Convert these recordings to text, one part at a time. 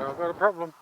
I've got a problem.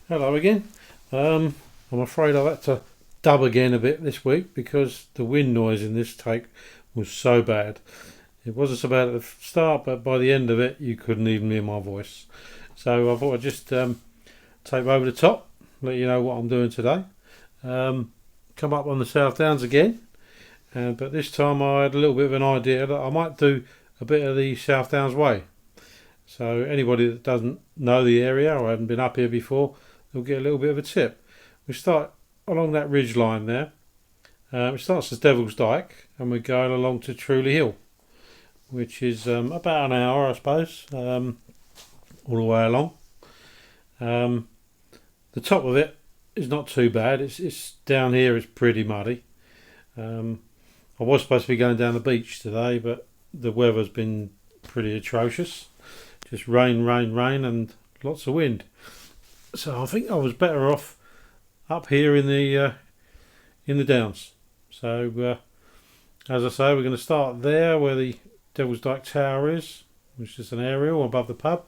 Hello again. I'm afraid I've had to dub again a bit this week because the wind noise in this take was so bad. It wasn't so bad at the start, but by the end of it, you couldn't even hear my voice. So I thought I'd just take over the top, let you know what I'm doing today. Come up on the South Downs again, but this time I had a little bit of an idea that I might do a bit of the South Downs way. So anybody that doesn't know the area or haven't been up here before, they'll get a little bit of a tip. We start along that ridge line there. It starts as Devil's Dyke and we're going along to Truleigh Hill, which is about an hour, I suppose, all the way along. The top of it is not too bad. It's down here. It's pretty muddy. I was supposed to be going down the beach today, but the weather's been pretty atrocious. Just rain, and lots of wind. So I think I was better off up here in the Downs. So as I say, we're going to start there where the Devil's Dyke Tower is, which is an aerial above the pub,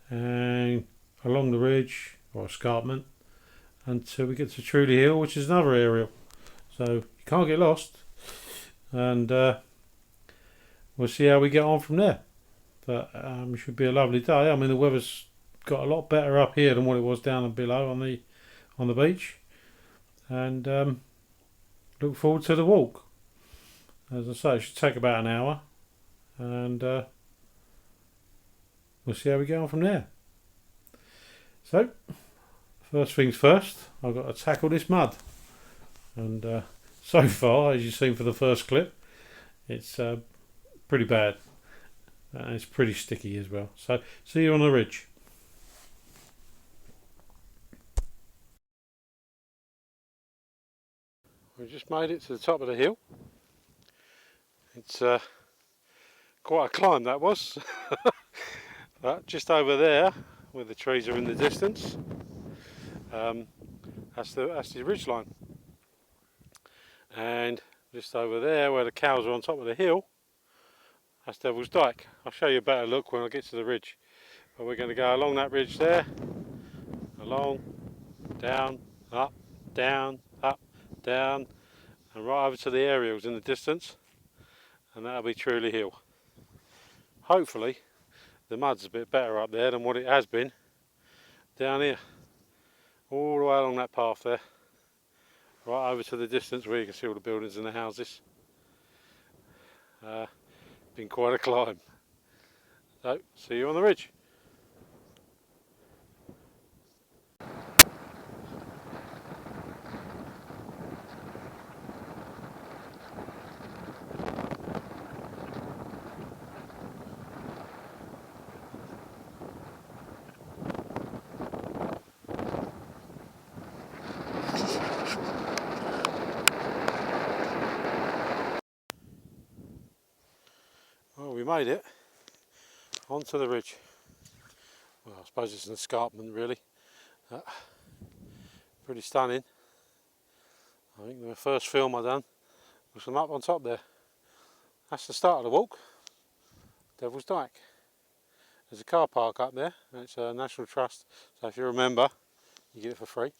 and along the ridge or escarpment until we get to Truleigh Hill, which is another aerial. So you can't get lost, and we'll see how we get on from there. But it should be a lovely day. I mean, the weather's got a lot better up here than what it was down below on the beach, and look forward to the walk. As I say, it should take about an hour, and we'll see how we get on from there. So, first things first, I've got to tackle this mud, and so far, as you've seen for the first clip, it's pretty bad. And it's pretty sticky as well. So, see you on the ridge. We've just made it to the top of the hill. It's quite a climb that was. But just over there, where the trees are in the distance, that's the ridge line. And just over there, where the cows are on top of the hill, that's Devil's Dyke. I'll show you a better look when I get to the ridge. But we're going to go along that ridge there, along, down, up, down, and right over to the aerials in the distance, and that'll be Truleigh Hill. Hopefully the mud's a bit better up there than what it has been down here. All the way along that path there, right over to the distance where you can see all the buildings and the houses. Been quite a climb. So, see you on the ridge. Well, we made it onto the ridge. Well, I suppose it's an escarpment really. Pretty stunning. I think the first film I done was from up on top there. That's the start of the walk, Devil's Dyke. There's a car park up there, it's a National Trust, so if you're a member you get it for free.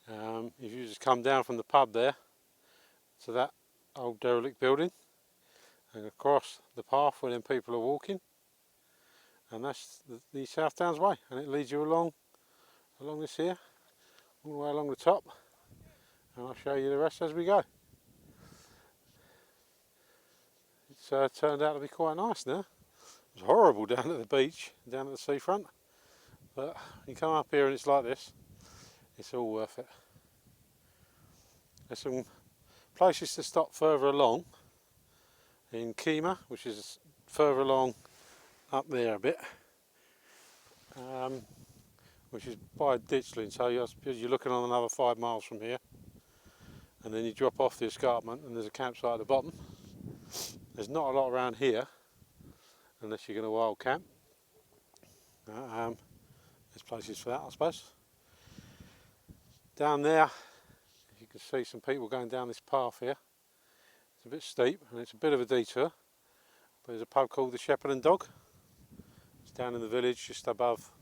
If you just come down from the pub there, to that old derelict building and across the path where them people are walking, and that's the South Downs Way, and it leads you along this here, all the way along the top, and I'll show you the rest as we go. It's turned out to be quite nice now. It was horrible down at the beach, down at the seafront, but you come up here and it's like this, it's all worth it. There's some places to stop further along in Kemah, which is further along up there a bit, which is by Ditchling, so you're looking on another 5 miles from here, and then you drop off the escarpment and there's a campsite at the bottom. There's not a lot around here unless you're going to wild camp. There's places for that, I suppose. Down there you can see some people going down this path here. It's a bit steep and it's a bit of a detour, but there's a pub called the Shepherd and Dog. It's down in the village just above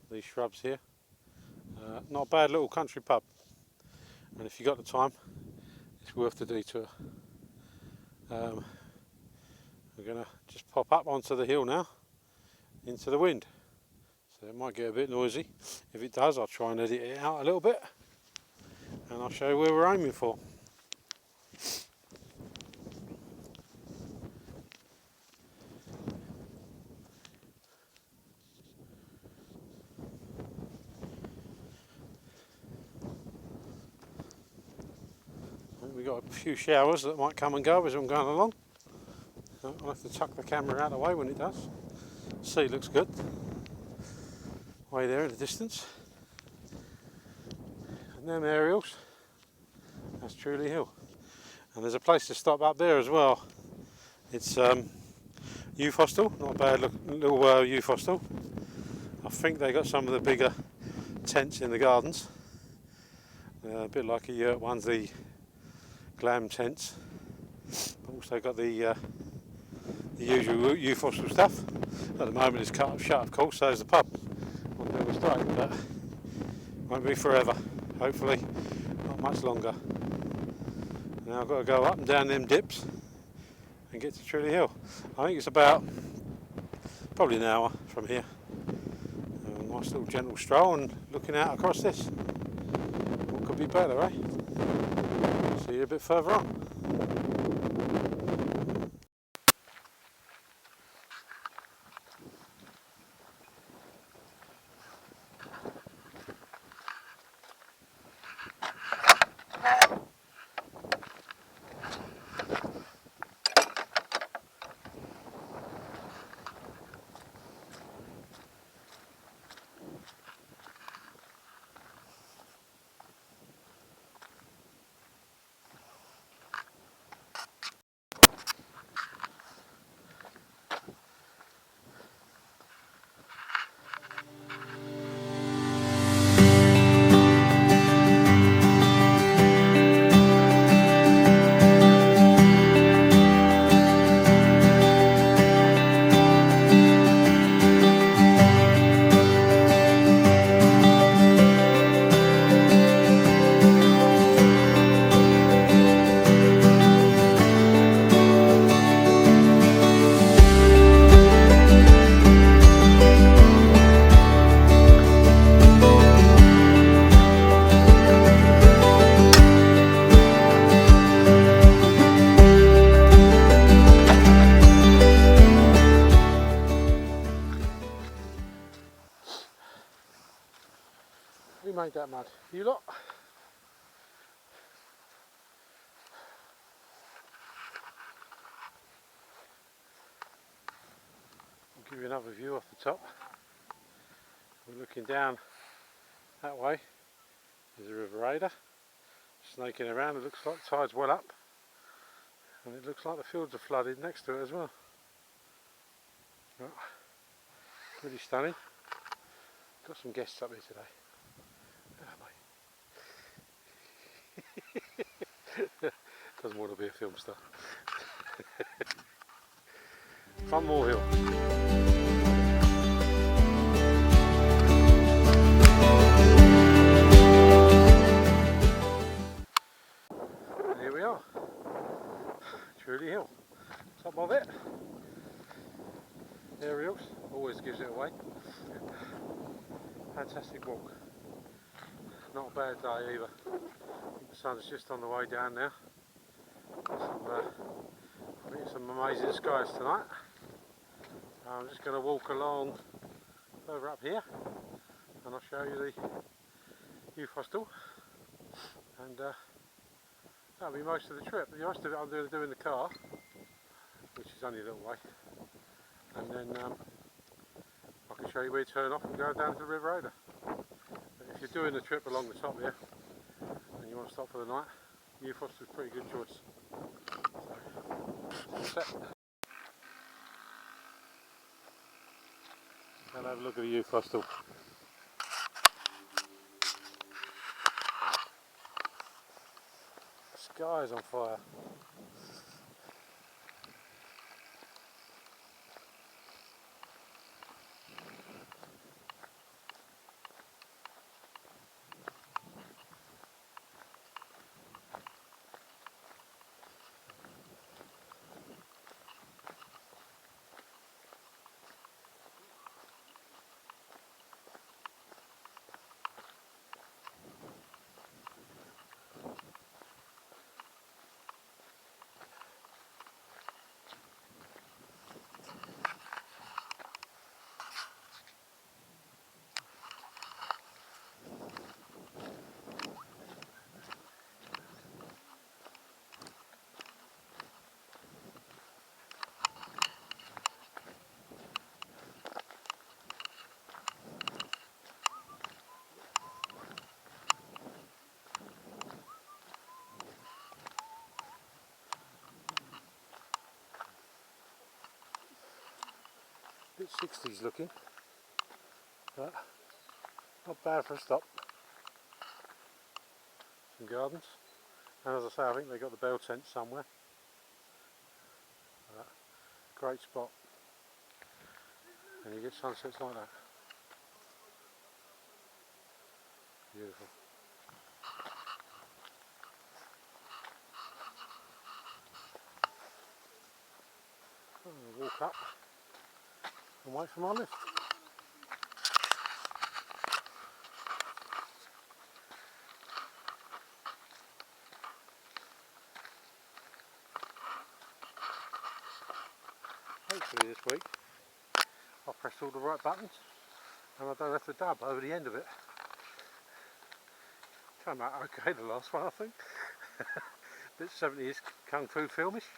these shrubs here. Not a bad little country pub, and if you've got the time it's worth the detour. We're going to just pop up onto the hill now into the wind, so it might get a bit noisy. If it does, I'll try and edit it out a little bit and I'll show you where we're aiming for. We've got a few showers that might come and go as I'm going along. I'll have to tuck the camera out of the way when it does. Sea looks good. Way there in the distance. And them aerials, that's Truleigh Hill. And there's a place to stop up there as well. It's youth hostel, not a bad little youth hostel. I think they got some of the bigger tents in the gardens. A bit like a yurt one's the glam tents. But also got the usual youth hostel stuff. At the moment it's shut of course, so is the pub on Bill Straight, but won't be forever, hopefully not much longer. Now I've got to go up and down them dips and get to Truleigh Hill. I think it's about probably an hour from here. Nice little gentle stroll and looking out across this. What could be better, eh? See you a bit further on. Who made that mud? You lot? I'll give you another view off the top. We're looking down that way. There's a River Ada snaking around. It looks like the tide's well up, and it looks like the fields are flooded next to it as well. Oh, pretty stunning. Got some guests up here today. Doesn't want to be a film star. Funmore Hill. And here we are. themselves, always gives it away. Fantastic walk. Not a bad day either. The sun's just on the way down now. I think some amazing skies tonight. I'm just going to walk along further up here and I'll show you the youth hostel, and that'll be most of the trip. The rest of it I'm going to do in the car, which is only a little way, and then I can show you where you turn off and go down to the River Oder. But if you're doing the trip along the top here and you want to stop for the night, youth hostel is a pretty good choice. So, set. And have a look at the youth hostel. The sky is on fire. Bit 60s looking, but not bad for a stop. Some gardens, and as I say, I think they got the bell tent somewhere. Great spot, and you get sunsets like that. Beautiful. I'm going to walk up and wait for my lift. Hopefully this week I've pressed all the right buttons and I don't have to dub over the end of it. Came out okay the last one, I think. Bit 70s kung fu filmish,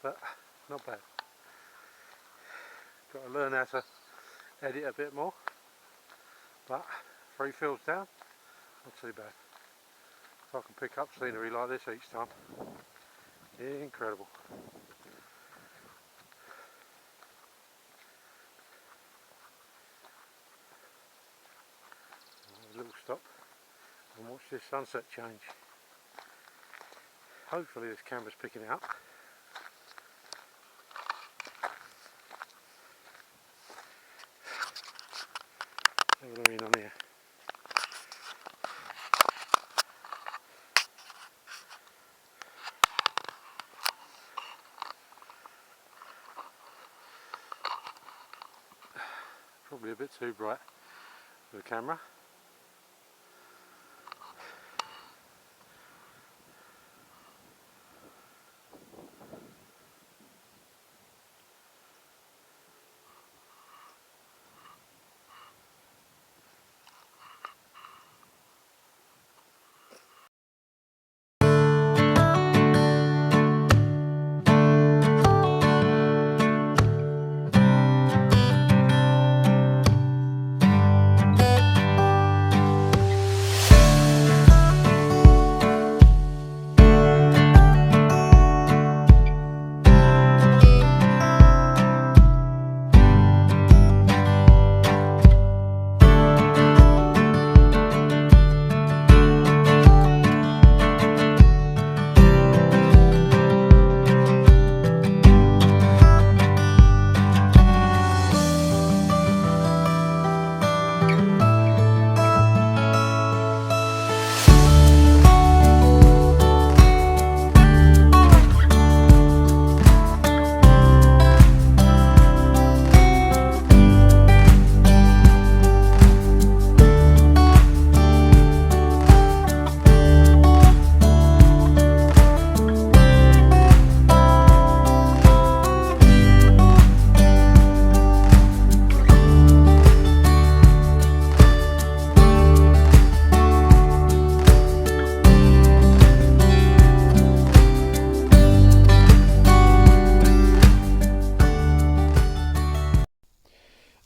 but not bad. Got to learn how to edit a bit more, but 3 fills down, not too bad. If I can pick up scenery like this each time, incredible. A little stop and watch this sunset change. Hopefully this camera's picking it up. Have a look in on here. Probably a bit too bright for the camera.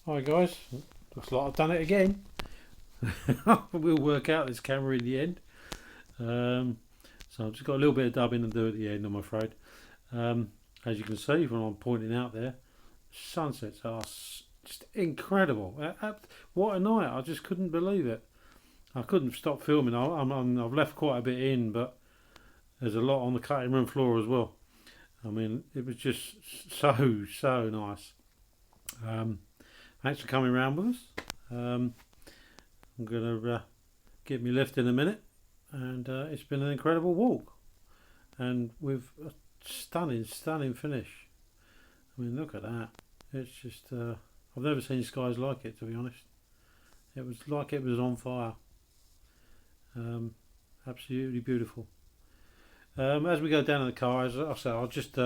Hi guys, looks like I've done it again. We'll work out this camera in the end. So I've just got a little bit of dubbing to do at the end, I'm afraid. As you can see from what I'm pointing out there, sunsets are just incredible. What a night! I just couldn't believe it. I couldn't stop filming. I've left quite a bit in, but there's a lot on the cutting room floor as well. I mean, it was just so nice. Thanks for coming round with us. I'm going to get me lift in a minute, and it's been an incredible walk, and with a stunning finish. I mean, look at that. It's just I've never seen skies like it, to be honest. It was like it was on fire. Absolutely beautiful. As we go down in the car, as I say, I'll just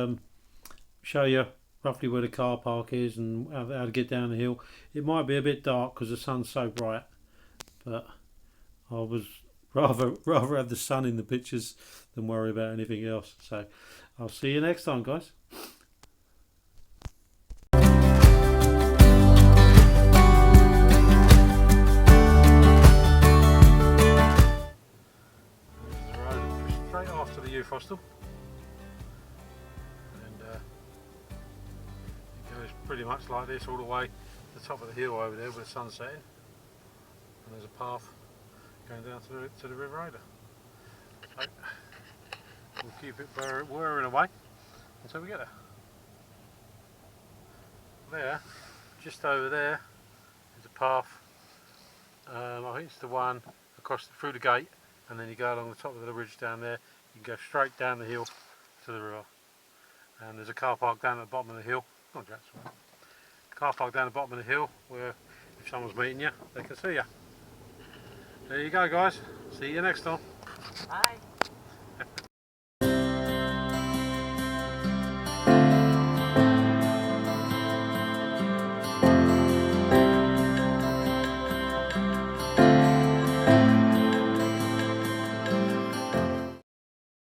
show you roughly where the car park is and how to get down the hill. It might be a bit dark because the sun's so bright, but I was rather have the sun in the pictures than worry about anything else. So I'll see you next time, guys. This is the road straight after the youth hostel, and it goes pretty much like this all the way to the top of the hill over there where the sun's setting, and there's a path going down to the River Ada. So we'll keep it whirring away until we get there. There, just over there, is a path. I think it's the one through the gate, and then you go along the top of the ridge down there. You can go straight down the hill to the river. And there's a car park down at the bottom of the hill. Oh, Jackson. Car park down the bottom of the hill where if someone's meeting you, they can see you. There you go, guys. See you next time. Bye.